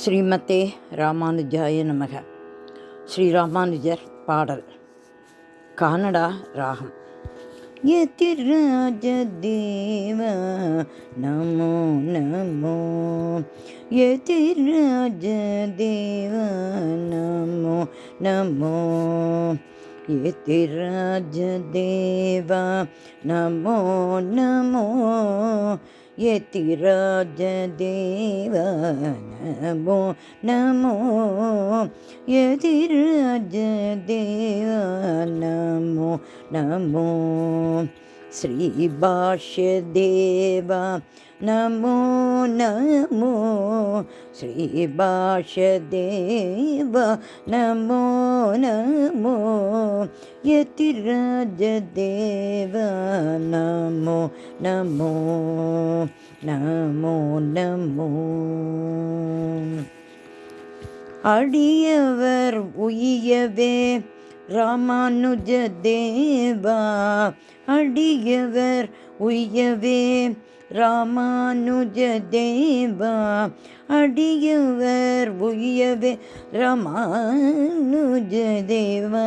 ஸ்ரீமதே ராமானுஜாய நமக. ஸ்ரீராமானுஜர் பாடல். கானடா ராகம். யதிராஜ தேவ நமோ நமோ, யதிராஜ தேவ நமோ நமோ, யதிராஜ தேவ நமோ நமோ, யதிராஜ தேவ நமோ நமோ, யதிராஜ தேவ நமோ நமோ, ஸ்ரீபாஷ்ய தேவ நமோ நமோ, ஸ்ரீபாஷ்ய தேவ நமோ நமோ, யதிராஜ தேவ நமோ நமோ நமோ நமோ. அடியவர் உய்யவே ராமானுஜ தேவா, அடியவர் உய்யவே ராமானுஜ தேவா, அடியவர் உய்யவே ராமானுஜ தேவா,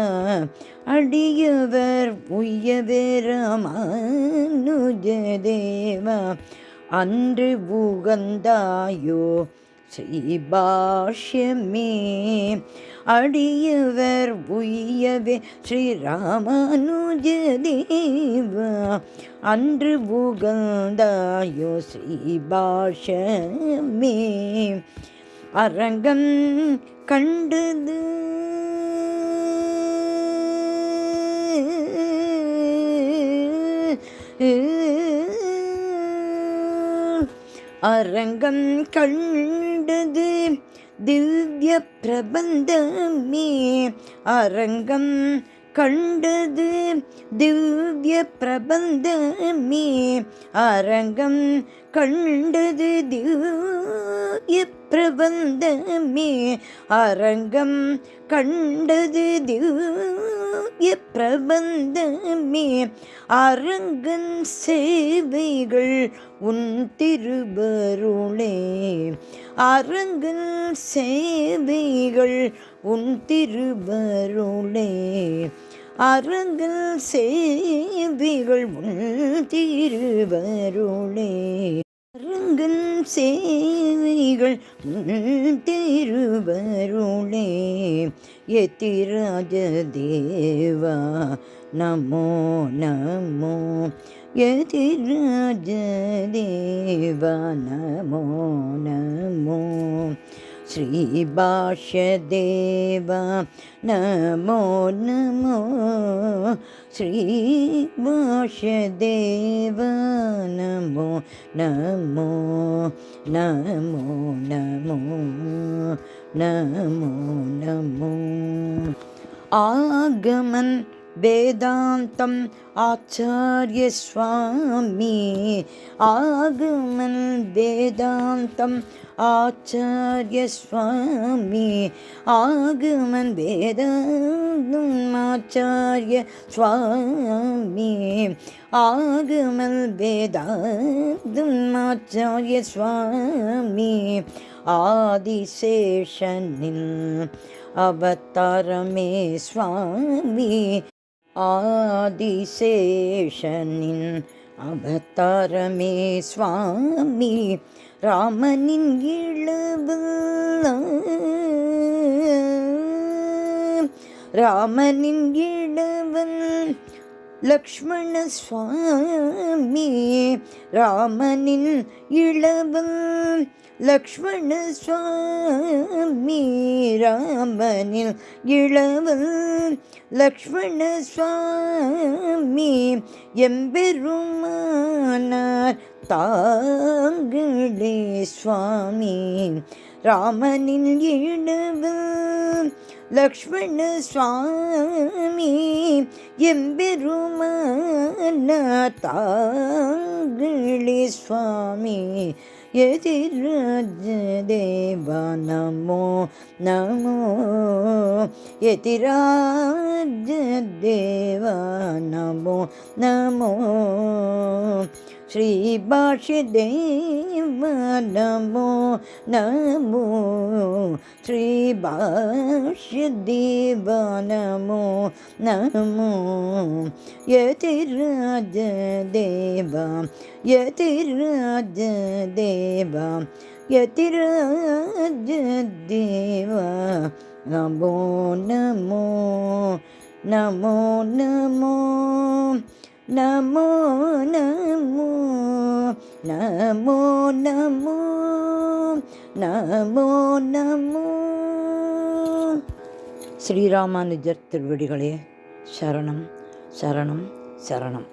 அடியவர் உய்யவே ராமானுஜ தேவா, அன்று உகந்தாயோ ஸ்ரீபாஷ்யமே, அடியவர் உய்யவே ஸ்ரீராமானுஜ தேவா, அன்று புகழ்ந்தாயோ ஸ்ரீபாஷ்யமே, அரங்கம் கண்டது அரங்கம் கண்டது திவ்ய பிரபந்தமே, அரங்கம் கண்டது திவ்ய பிரபந்தமே, அரங்கம் கண்டது திவ்ய பிரபந்தமே, அரங்கம் கண்டது திவ்ய பிரபந்தமே, அரங்கன் சேவைகள் உன் திருவருளே, அரங்கன் சேவைகள் உன் திருவருளே, அரங்கன் சேவைகள் உன் திருவருளே, அரங்கன் சேவைகள் உன் திருவருளே, யதிராஜ தேவா நமோ நமோ, யதிராஜ தேவா நமோ நமோ, ஸ்ரீபாஷ்ய தேவா நமோ நமோ, ஸ்ரீபாஷ்ய தேவா நமோ நமோ நமோ நமோ நமோ நமோ. ஆகமன் வேதாந்தம் ஆச்சார்ய சுவாமி, ஆகமன் வேதாந்தம் ஆச்சார்ய சுவாமி, ஆகமன் வேதாந்தம் ஆச்சார்ய சுவாமி, ஆகமன் வேதாந்தம் ஆச்சார்ய சுவாமி, ஆதிசேஷனின் அவதாரமே சுவாமி, ஆதிசேஷனின் அவதாரமே சுவாமி, ராமனின் இளவல் ராமனின் இளவல் லக்ஷ்மண சுவாமி, ராமனின் இளவல் லக்ஷ்மண சுவாமி, ராமனில் இளவல் லக்ஷ்மண சுவாமி, எம்பெருமானார் தாங்களே சுவாமி, ராமனின் இளவல் லக்ஷ்மண சுவாமி, எம்பெருமானார் தாங்களே சுவாமி, யதிராஜ தேவா நமோ நமோ, யதிராஜ தேவா நமோ நமோ, श्रीभाष्यदेव नमो नमो श्रीभाष्यदेव नमो नमो यतिराजदेव यतिराजदेव यतिराजदेव नमो नमो नमो नमो नमो नमो नमो नमो नमो नमो ஸ்ரீராமானுஜர் திருவடிகளே சரணம் சரணம் சரணம்.